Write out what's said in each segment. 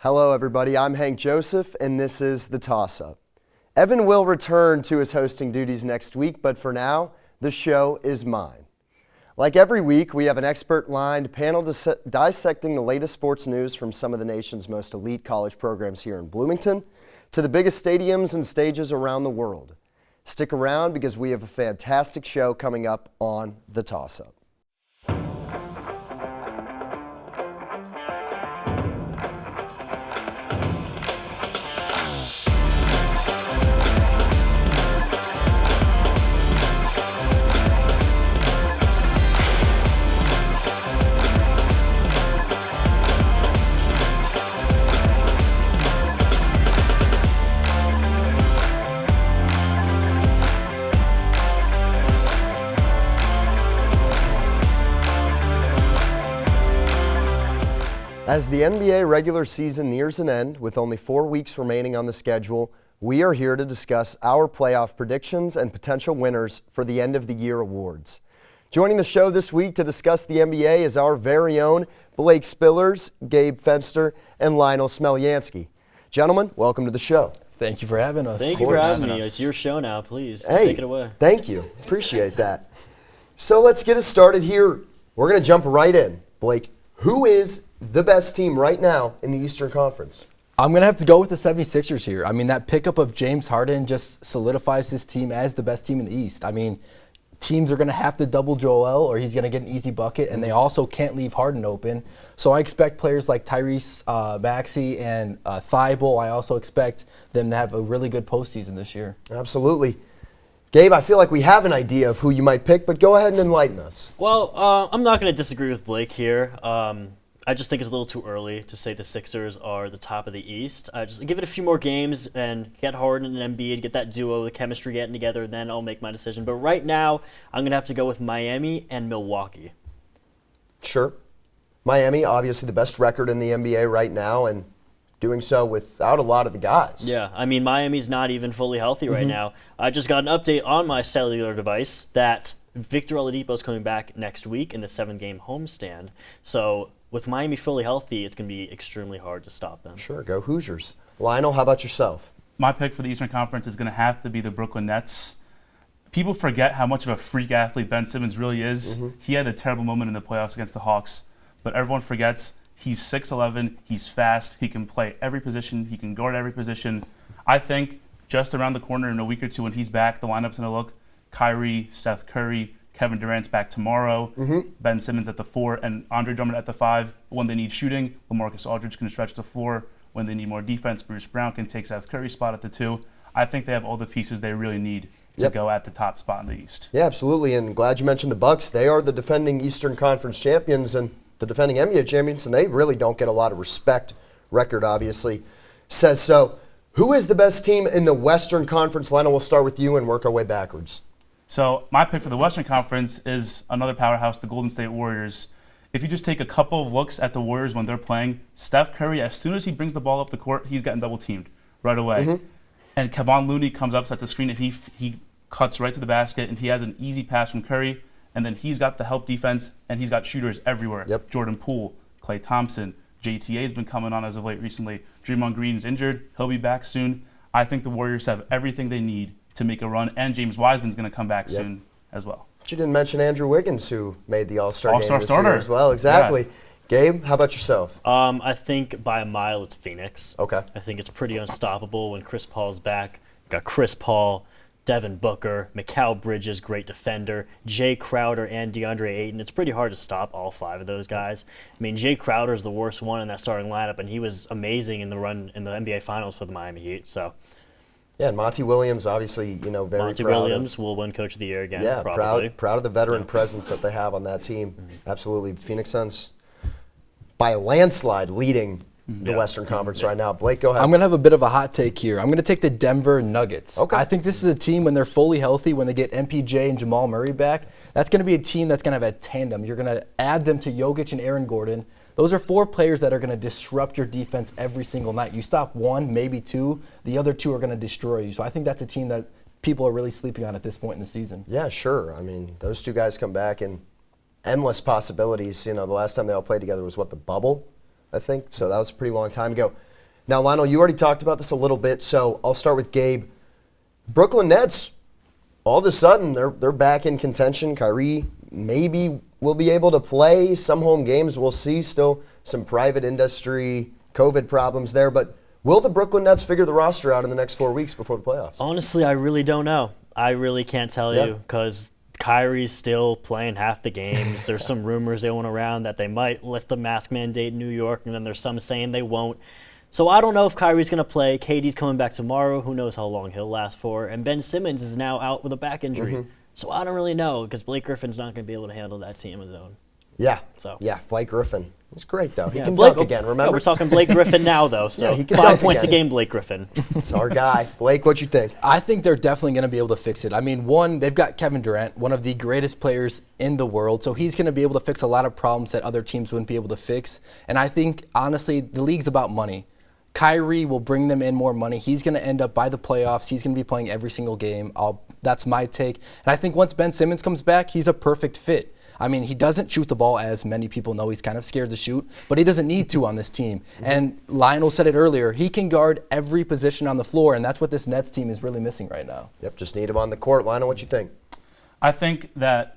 Hello, everybody. I'm Hank Joseph, and this is the Toss Up. Evan will return to his hosting duties next week, but for now, the show is mine. Like every week, we have an expert-lined panel dissecting the latest sports news from some of the nation's most elite college programs here in Bloomington to the biggest stadiums and stages around the world. Stick around because we have a fantastic show coming up on the Toss Up. As the NBA regular season nears an end, with only 4 weeks remaining on the schedule, we are here to discuss our playoff predictions and potential winners for the end of the year awards. Joining the show this week to discuss the NBA is our very own Blake Spillers, Gabe Fenster, and Lionel Smelyanskiy. Gentlemen, welcome to the show. Thank you for having us. Thank you for having me. It's your show now, please. Hey, take it away. Thank you. Appreciate that. So let's get us started here. We're going to jump right in. Blake, who is the best team right now in the Eastern Conference? I'm going to have to go with the 76ers here. I mean, that pickup of James Harden just solidifies this team as the best team in the East. I mean, teams are going to have to double Joel or he's going to get an easy bucket, and they also can't leave Harden open. So I expect players like Tyrese Maxey and Thibault, I also expect them to have a really good postseason this year. Absolutely. Gabe, I feel like we have an idea of who you might pick, but go ahead and enlighten us. Well, I'm not going to disagree with Blake here. I just think it's a little too early to say the Sixers are the top of the East. Just give it a few more games and get Harden and Embiid, get that duo, the chemistry getting together, then I'll make my decision. But right now, I'm going to have to go with Miami and Milwaukee. Sure. Miami, obviously the best record in the NBA right now, and doing so without a lot of the guys. Yeah, I mean, Miami's not even fully healthy right now. I just got an update on my cellular device that Victor Oladipo's coming back next week in the 7-game homestand. So with Miami fully healthy, it's going to be extremely hard to stop them. Sure, go Hoosiers. Lionel, how about yourself? My pick for the Eastern Conference is going to have to be the Brooklyn Nets. People forget how much of a freak athlete Ben Simmons really is. He had a terrible moment in the playoffs against the Hawks, but everyone forgets he's 6'11", he's fast, he can play every position, he can guard every position. I think just around the corner in a week or two when he's back, the lineup's going to look Kyrie, Seth Curry, Kevin Durant's back tomorrow, Ben Simmons at the 4, and Andre Drummond at the 5. When they need shooting, LaMarcus Aldridge can stretch the floor. When they need more defense, Bruce Brown can take Seth Curry's spot at the 2. I think they have all the pieces they really need to go at the top spot in the East. Yeah, absolutely, and glad you mentioned the Bucks. They are the defending Eastern Conference champions and the defending NBA champions, and they really don't get a lot of respect. Record, obviously, says so. Who is the best team in the Western Conference? Lionel, we'll start with you and work our way backwards. So my pick for the Western Conference is another powerhouse, the Golden State Warriors. If you just take a couple of looks at the Warriors when they're playing, Steph Curry, as soon as he brings the ball up the court, he's getting double-teamed right away. And Kevon Looney comes up, sets the screen, and he cuts right to the basket, and he has an easy pass from Curry, and then he's got the help defense, and he's got shooters everywhere. Jordan Poole, Klay Thompson, JTA's been coming on as of late recently. Draymond Green's injured. He'll be back soon. I think the Warriors have everything they need to make a run, and James Wiseman's going to come back soon as well. But you didn't mention Andrew Wiggins, who made the All-Star game this starter year as well. Exactly. Yeah. Gabe, how about yourself? I think by a mile it's Phoenix. Okay. I think it's pretty unstoppable when Chris Paul's back. Got Chris Paul, Devin Booker, Mikal Bridges, great defender, Jay Crowder, and DeAndre Ayton. It's pretty hard to stop all 5 of those guys. I mean, Jay Crowder is the worst one in that starting lineup, and he was amazing in the run in the NBA Finals for the Miami Heat. So. Yeah, and Monty Williams, obviously, very Monty proud Williams will win Coach of the Year again, yeah, probably. proud of the veteran presence that they have on that team. Absolutely. Phoenix Suns, by a landslide, leading the Western Conference right now. Blake, go ahead. I'm going to have a bit of a hot take here. I'm going to take the Denver Nuggets. Okay. I think this is a team when they're fully healthy, when they get MPJ and Jamal Murray back, that's going to be a team that's going to have a tandem. You're going to add them to Jokic and Aaron Gordon. Those are 4 players that are going to disrupt your defense every single night. You stop 1, maybe 2. The other 2 are going to destroy you. So I think that's a team that people are really sleeping on at this point in the season. Yeah, sure. I mean, those 2 guys come back and endless possibilities. The last time they all played together was, the bubble, I think. So that was a pretty long time ago. Now, Lionel, you already talked about this a little bit, so I'll start with Gabe. Brooklyn Nets, all of a sudden, they're back in contention. Kyrie maybe will be able to play some home games. We'll see. Still some private industry COVID problems there, but will the Brooklyn Nets figure the roster out in the next 4 weeks before the playoffs? Honestly, I really don't know. I really can't tell you because Kyrie's still playing half the games. There's some rumors going around that they might lift the mask mandate in New York, and then there's some saying they won't. So I don't know if Kyrie's going to play. KD's coming back tomorrow. Who knows how long he'll last for. And Ben Simmons is now out with a back injury. So I don't really know because Blake Griffin's not going to be able to handle that team on his own. Yeah. So. Yeah, Blake Griffin. He's great, though. He can Blake, dunk again, remember? Yeah, we're talking Blake Griffin now, though. So Yeah, he can 5 dunk points again. a game, Blake Griffin. It's our guy. Blake, what you think? I think they're definitely going to be able to fix it. I mean, one, they've got Kevin Durant, one of the greatest players in the world, so he's going to be able to fix a lot of problems that other teams wouldn't be able to fix. And I think, honestly, the league's about money. Kyrie will bring them in more money. He's going to end up by the playoffs. He's going to be playing every single game. That's my take. And I think once Ben Simmons comes back, he's a perfect fit. I mean, he doesn't shoot the ball, as many people know. He's kind of scared to shoot, but he doesn't need to on this team. And Lionel said it earlier. He can guard every position on the floor, and that's what this Nets team is really missing right now. Yep, just need him on the court. Lionel, what you think? I think that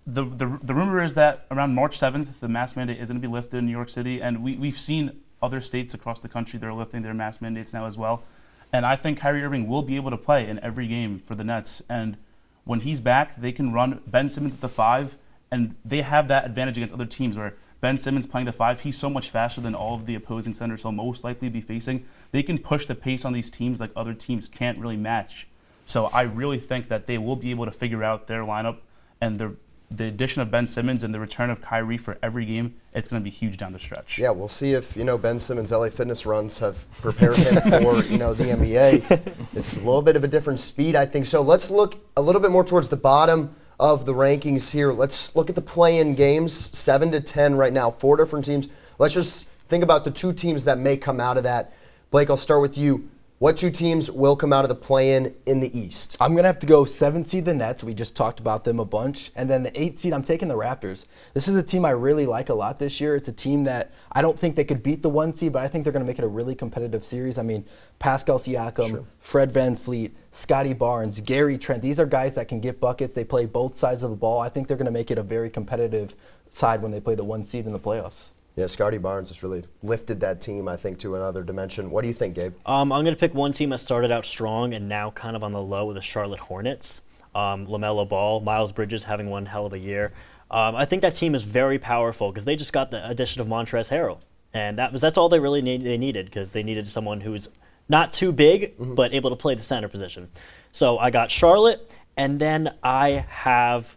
the rumor is that around March 7th, the mask mandate is going to be lifted in New York City, and we've seen other states across the country that are lifting their mask mandates now as well. And I think Kyrie Irving will be able to play in every game for the Nets. And when he's back, they can run Ben Simmons at the 5, and they have that advantage against other teams where Ben Simmons playing the 5, he's so much faster than all of the opposing centers he'll most likely be facing. They can push the pace on these teams like other teams can't really match. So I really think that they will be able to figure out their lineup, and the addition of Ben Simmons and the return of Kyrie for every game, it's going to be huge down the stretch. Yeah, we'll see if, Ben Simmons' LA Fitness runs have prepared him for, the NBA. It's a little bit of a different speed, I think. So let's look a little bit more towards the bottom of the rankings here. Let's look at the play-in games, 7 to 10 right now, 4 different teams. Let's just think about the 2 teams that may come out of that. Blake, I'll start with you. What 2 teams will come out of the play-in in the East? I'm going to have to go 7 seed the Nets. We just talked about them a bunch. And then the 8 seed, I'm taking the Raptors. This is a team I really like a lot this year. It's a team that I don't think they could beat the 1 seed, but I think they're going to make it a really competitive series. I mean, Pascal Siakam, Fred VanVleet, Scotty Barnes, Gary Trent. These are guys that can get buckets. They play both sides of the ball. I think they're going to make it a very competitive side when they play the 1 seed in the playoffs. Yeah, Scotty Barnes has really lifted that team, I think, to another dimension. What do you think, Gabe? I'm going to pick one team that started out strong and now kind of on the low with the Charlotte Hornets. LaMelo Ball, Miles Bridges having one hell of a year. I think that team is very powerful because they just got the addition of Montrezl Harrell. And that's all they really needed because they needed someone who's not too big but able to play the center position. So I got Charlotte, and then I have,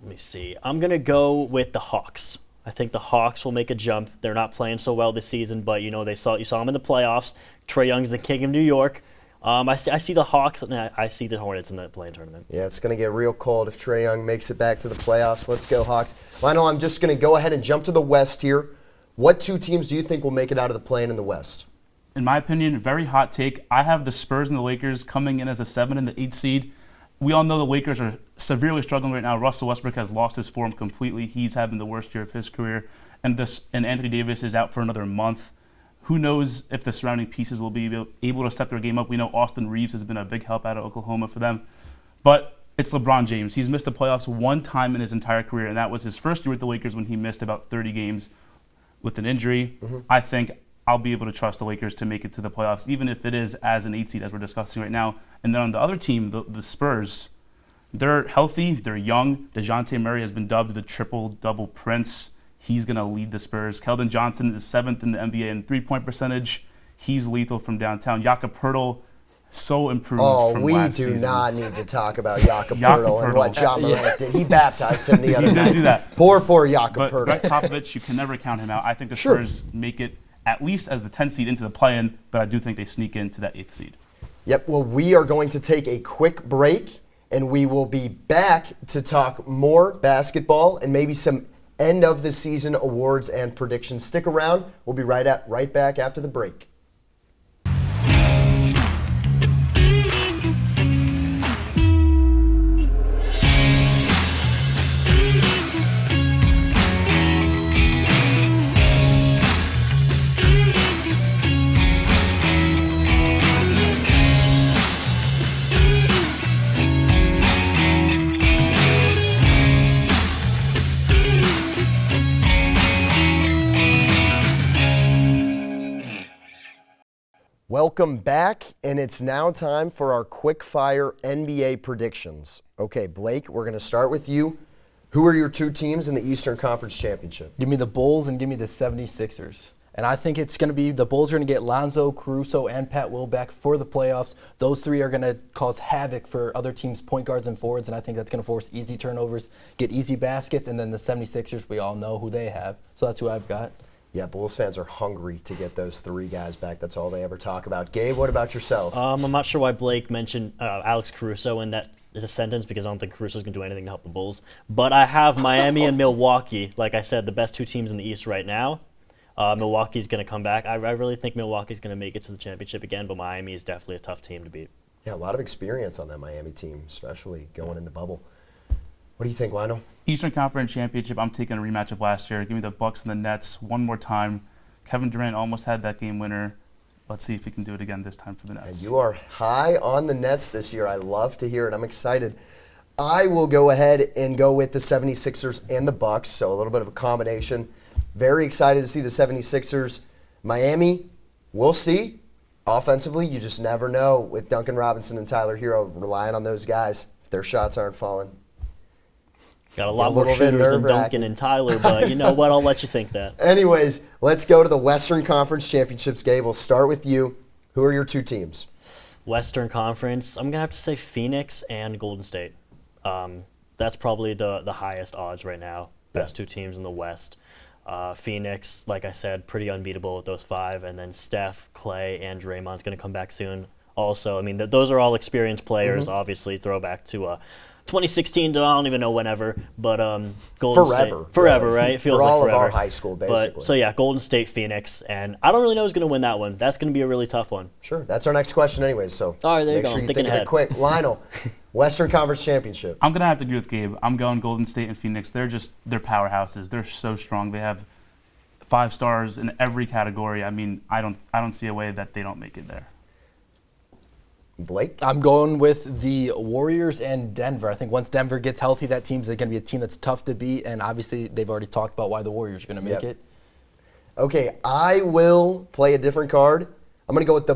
let me see, I'm going to go with the Hawks. I think the Hawks will make a jump. They're not playing so well this season, but you saw them in the playoffs. Trae Young's the king of New York. I see the Hawks, and I see the Hornets in the play-in tournament. Yeah, it's going to get real cold if Trae Young makes it back to the playoffs. Let's go, Hawks. Lionel, I'm just going to go ahead and jump to the West here. What 2 teams do you think will make it out of the play-in in the West? In my opinion, very hot take. I have the Spurs and the Lakers coming in as the 7 and the 8 seed. We all know the Lakers are severely struggling right now. Russell Westbrook has lost his form completely. He's having the worst year of his career. And Anthony Davis is out for another month. Who knows if the surrounding pieces will be able to step their game up. We know Austin Reeves has been a big help out of Oklahoma for them. But it's LeBron James. He's missed the playoffs 1 time in his entire career, and that was his first year with the Lakers when he missed about 30 games with an injury. I think I'll be able to trust the Lakers to make it to the playoffs, even if it is as an 8 seed as we're discussing right now. And then on the other team, the Spurs, they're healthy, they're young. DeJounte Murray has been dubbed the triple-double prince. He's going to lead the Spurs. Keldon Johnson is 7th in the NBA in three-point percentage. He's lethal from downtown. Jakob Poeltl, so improved from last season. We do not need to talk about Jakob Poeltl and what John Morant did. He baptized him the other He night. did do that. Poor Jakob But Poeltl. Brett Popovich, you can never count him out. I think the Spurs make it at least as the 10th seed into the play-in, but I do think they sneak into that 8th seed. Yep, well, we are going to take a quick break, and we will be back to talk more basketball and maybe some end-of-the-season awards and predictions. Stick around. We'll be right back after the break. Welcome back, and it's now time for our quick-fire NBA predictions. Okay, Blake, we're going to start with you. Who are your two teams in the Eastern Conference Championship? Give me the Bulls and give me the 76ers. And I think it's going to be the Bulls are going to get Lonzo, Caruso, and Pat Will back for the playoffs. Those three are going to cause havoc for other teams' point guards and forwards, and I think that's going to force easy turnovers, get easy baskets, and then the 76ers, we all know who they have. So that's who I've got. Yeah, Bulls fans are hungry to get those three guys back. That's all they ever talk about. Gabe, what about yourself? I'm not sure why Blake mentioned Alex Caruso in that sentence because I don't think Caruso's going to do anything to help the Bulls. But I have Miami and Milwaukee, like I said, the best two teams in the East right now. Milwaukee's going to come back. I really think Milwaukee's going to make it to the championship again, but Miami is definitely a tough team to beat. Yeah, a lot of experience on that Miami team, especially going in the bubble. What do you think, Lionel? Eastern Conference Championship, I'm taking a rematch of last year. Give me the Bucks and the Nets one more time. Kevin Durant almost had that game winner. Let's see if he can do it again this time for the Nets. And you are high on the Nets this year. I love to hear it. I'm excited. I will go ahead and go with the 76ers and the Bucks, so a little bit of a combination. Very excited to see the 76ers. Miami, we'll see. Offensively, you just never know with Duncan Robinson and Tyler Hero relying on those guys if their shots aren't falling. Got a lot more shooters than Duncan and Tyler, but you know what? I'll let you think that. Anyways, let's go to the Western Conference Championships. Gabe, we'll start with you. Who are your two teams? Western Conference, I'm going to have to say Phoenix and Golden State. That's probably the highest odds right now. Best two teams in the West. Phoenix, like I said, pretty unbeatable with those five. And then Steph, Clay, and Draymond's going to come back soon. Also, I mean, those are all experienced players, obviously, throwback to 2016 to I don't even know whenever, but Golden State. Forever, right? It feels for like all forever. Of our high school, basically. But, so yeah, Golden State, Phoenix, and I don't really know who's going to win that one. That's going to be a really tough one. Sure, that's our next question anyways, so all right, there you make go. sure you Thinking think of it quick. Lionel, Western Conference Championship. I'm going to have to agree with Gabe. I'm going Golden State and Phoenix. They're powerhouses. They're so strong. They have 5 stars in every category. I mean, I don't see a way that they don't make it there. Blake? I'm going with the Warriors and Denver. I think once Denver gets healthy, that team's going to be a team that's tough to beat, and obviously they've already talked about why the Warriors are going to make it. Okay, I will play a different card. I'm going to go with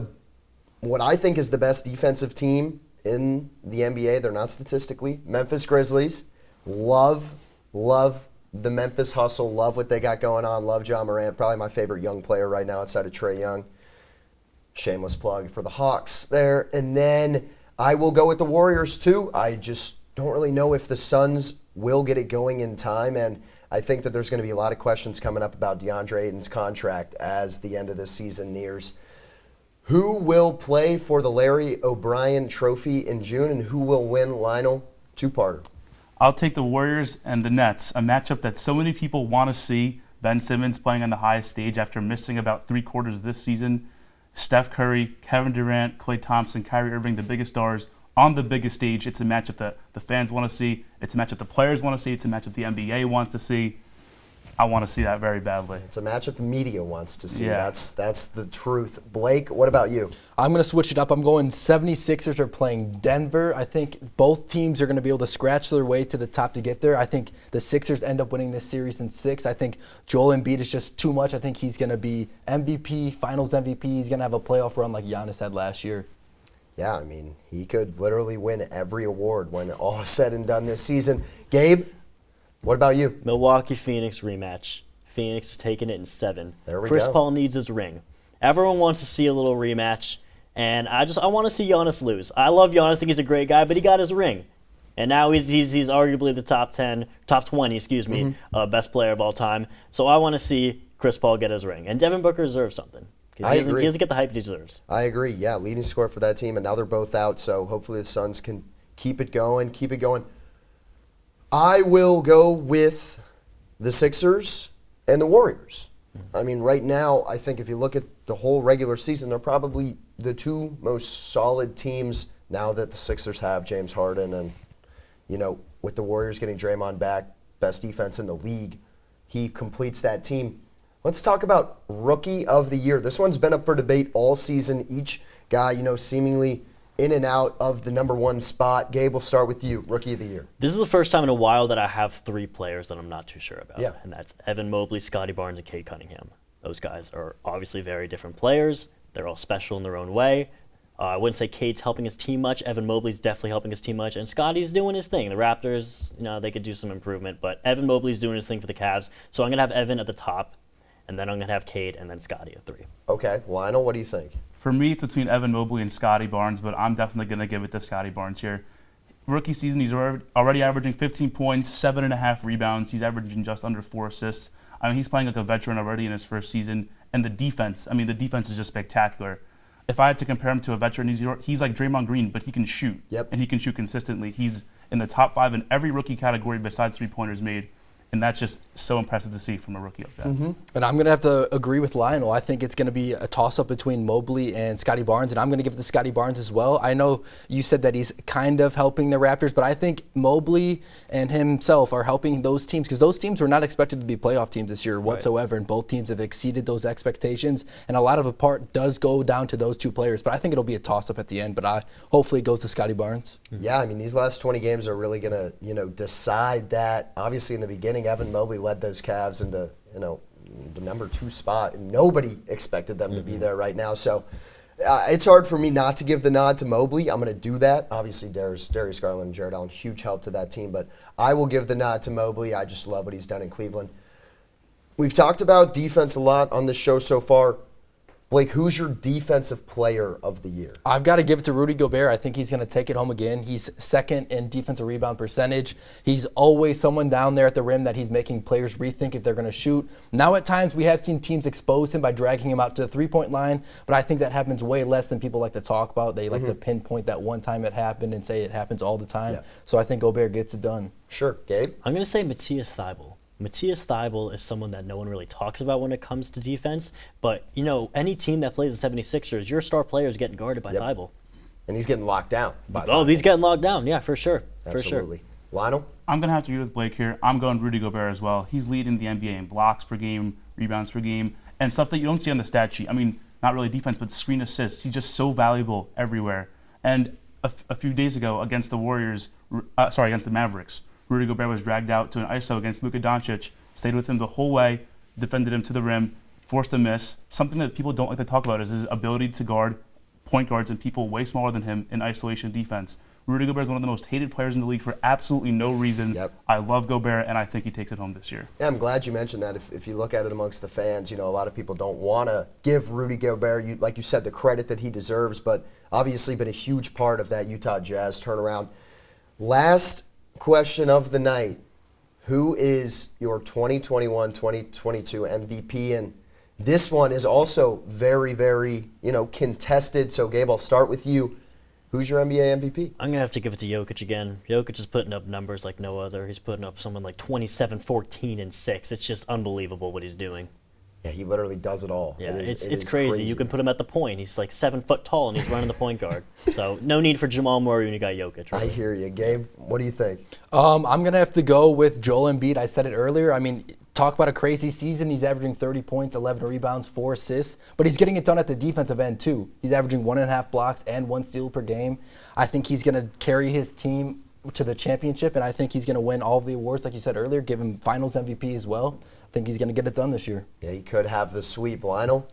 what I think is the best defensive team in the NBA. They're not statistically. Memphis Grizzlies. Love the Memphis hustle. Love what they got going on. Love John Moran. Probably my favorite young player right now outside of Trae Young. Shameless plug for the Hawks there. And then I will go with the Warriors too. I just don't really know if the Suns will get it going in time. And I think that there's going to be a lot of questions coming up about DeAndre Ayton's contract as the end of this season nears. Who will play for the Larry O'Brien Trophy in June and who will win, Lionel? Two-parter. I'll take the Warriors and the Nets, a matchup that so many people want to see. Ben Simmons playing on the highest stage after missing about 3/4 of this season. Steph Curry, Kevin Durant, Klay Thompson, Kyrie Irving, the biggest stars on the biggest stage. It's a matchup that the fans want to see. It's a matchup the players want to see. It's a matchup the NBA wants to see. I want to see that very badly. It's a matchup the media wants to see. Yeah. That's the truth. Blake, what about you? I'm going to switch it up. I'm going 76ers are playing Denver. I think both teams are going to be able to scratch their way to the top to get there. I think the Sixers end up winning this series in 6. I think Joel Embiid is just too much. I think he's going to be MVP, Finals MVP. He's going to have a playoff run like Giannis had last year. Yeah, I mean, he could literally win every award when all is said and done this season. Gabe, what about you? Milwaukee-Phoenix rematch. Phoenix is taking it in 7. There we Chris go. Paul needs his ring. Everyone wants to see a little rematch, and I want to see Giannis lose. I love Giannis. I think he's a great guy, but he got his ring. And now he's arguably the top 20, best player of all time. So I want to see Chris Paul get his ring. And Devin Booker deserves something. He doesn't get the hype he deserves. I agree. Yeah, leading scorer for that team, and now they're both out, so hopefully the Suns can keep it going. I will go with the Sixers and the Warriors. I mean, right now, I think if you look at the whole regular season, they're probably the two most solid teams now that the Sixers have James Harden and, with the Warriors getting Draymond back, best defense in the league, he completes that team. Let's talk about Rookie of the Year. This one's been up for debate all season. Each guy, seemingly in and out of the number 1 spot. Gabe, we'll start with you, Rookie of the Year. This is the first time in a while that I have 3 players that I'm not too sure about. Yeah. And that's Evan Mobley, Scotty Barnes, and Cade Cunningham. Those guys are obviously very different players, They're all special in their own way. I wouldn't say Cade's helping his team much. Evan Mobley's definitely helping his team much. And Scotty's doing his thing. The Raptors, they could do some improvement. But Evan Mobley's doing his thing for the Cavs. So I'm going to have Evan at the top. And then I'm going to have Cade and then Scotty at 3. Okay, Lionel, what do you think? For me, it's between Evan Mobley and Scotty Barnes, but I'm definitely going to give it to Scotty Barnes here. Rookie season, he's already averaging 15 points, 7.5 rebounds. He's averaging just under 4 assists. I mean, he's playing like a veteran already in his first season. And the defense is just spectacular. If I had to compare him to a veteran, he's like Draymond Green, but he can shoot. Yep. And he can shoot consistently. He's in the top 5 in every rookie category besides three-pointers made. And that's just so impressive to see from a rookie like that. And I'm going to have to agree with Lionel. I think it's going to be a toss-up between Mobley and Scotty Barnes, and I'm going to give it to Scotty Barnes as well. I know you said that he's kind of helping the Raptors, but I think Mobley and himself are helping those teams because those teams were not expected to be playoff teams this year whatsoever, and both teams have exceeded those expectations, and a lot of a part does go down to those 2 players, but I think it'll be a toss-up at the end, but hopefully it goes to Scotty Barnes. Yeah, I mean, these last 20 games are really going to, decide that. Obviously, in the beginning, Evan Mobley led those Cavs into, the number 2 spot, and nobody expected them to be there right now. So it's hard for me not to give the nod to Mobley. I'm going to do that. Obviously, Darius Garland and Jared Allen, huge help to that team, but I will give the nod to Mobley. I just love what he's done in Cleveland. We've talked about defense a lot on this show so far. Blake, who's your defensive player of the year? I've got to give it to Rudy Gobert. I think he's going to take it home again. He's second in defensive rebound percentage. He's always someone down there at the rim that he's making players rethink if they're going to shoot. Now at times we have seen teams expose him by dragging him out to the three-point line, but I think that happens way less than people like to talk about. They like to pinpoint that one time it happened and say it happens all the time. Yeah. So I think Gobert gets it done. Sure. Gabe? I'm going to say Matthias Thybulle. Matthias Thybulle is someone that no one really talks about when it comes to defense, but any team that plays the 76ers, your star player is getting guarded by Thybulle. And he's getting locked down. He's getting locked down, yeah, for sure. Absolutely. For sure. Lionel? I'm going to have to agree with Blake here. I'm going Rudy Gobert as well. He's leading the NBA in blocks per game, rebounds per game, and stuff that you don't see on the stat sheet. I mean, not really defense, but screen assists. He's just so valuable everywhere. And a few days ago against the against the Mavericks, Rudy Gobert was dragged out to an ISO against Luka Doncic, stayed with him the whole way, defended him to the rim, forced a miss. Something that people don't like to talk about is his ability to guard point guards and people way smaller than him in isolation defense. Rudy Gobert is one of the most hated players in the league for absolutely no reason. Yep. I love Gobert, and I think he takes it home this year. Yeah, I'm glad you mentioned that. If you look at it amongst the fans, a lot of people don't want to give Rudy Gobert, like you said, the credit that he deserves, but obviously been a huge part of that Utah Jazz turnaround. Last question of the night. Who is your 2021-2022 MVP? And this one is also very, very, contested. So, Gabe, I'll start with you. Who's your NBA MVP? I'm going to have to give it to Jokic again. Jokic is putting up numbers like no other. He's putting up someone like 27, 14, and 6. It's just unbelievable what he's doing. Yeah, he literally does it all. Yeah, it's crazy. You can put him at the point. He's like 7 foot tall, and he's running the point guard. So no need for Jamal Murray when you got Jokic. Really. I hear you. Gabe, what do you think? I'm going to have to go with Joel Embiid. I said it earlier. I mean, talk about a crazy season. He's averaging 30 points, 11 rebounds, 4 assists, but he's getting it done at the defensive end too. He's averaging 1.5 blocks and 1 steal per game. I think he's going to carry his team to the championship, and I think he's going to win all of the awards, like you said earlier, give him finals MVP as well. I think he's going to get it done this year. Yeah, he could have the sweep. Lionel?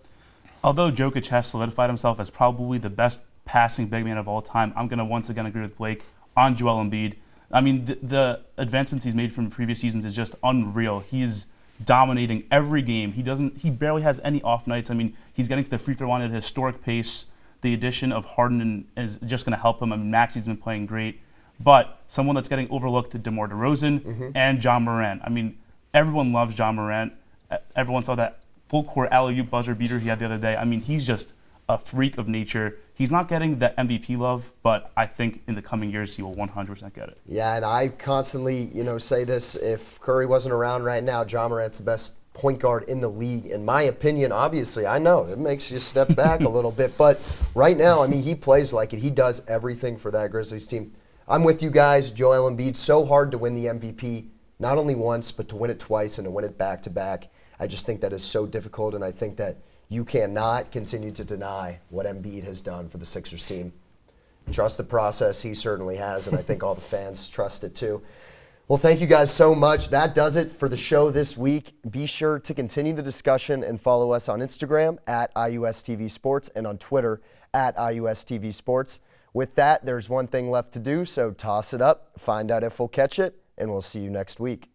Although Jokic has solidified himself as probably the best passing big man of all time, I'm going to once again agree with Blake on Joel Embiid. I mean, the advancements he's made from previous seasons is just unreal. He's dominating every game. He barely has any off nights. I mean, he's getting to the free throw line at a historic pace. The addition of Harden is just going to help him. I mean, Maxi's been playing great. But someone that's getting overlooked, DeMar DeRozan and John Moran. I mean, everyone loves John Moran. Everyone saw that full court alley-oop buzzer beater he had the other day. I mean, he's just a freak of nature. He's not getting that MVP love, but I think in the coming years he will 100% get it. Yeah, and I constantly, say this. If Curry wasn't around right now, John Morant's the best point guard in the league. In my opinion, obviously, I know it makes you step back a little bit, but right now, I mean, he plays like it. He does everything for that Grizzlies team. I'm with you guys. Joel Embiid, so hard to win the MVP, not only once, but to win it twice and to win it back-to-back. I just think that is so difficult, and I think that you cannot continue to deny what Embiid has done for the Sixers team. Trust the process, he certainly has, and I think all the fans trust it too. Well, thank you guys so much. That does it for the show this week. Be sure to continue the discussion and follow us on Instagram at IUSTV Sports and on Twitter at IUSTV Sports. With that, there's one thing left to do, so toss it up, find out if we'll catch it, and we'll see you next week.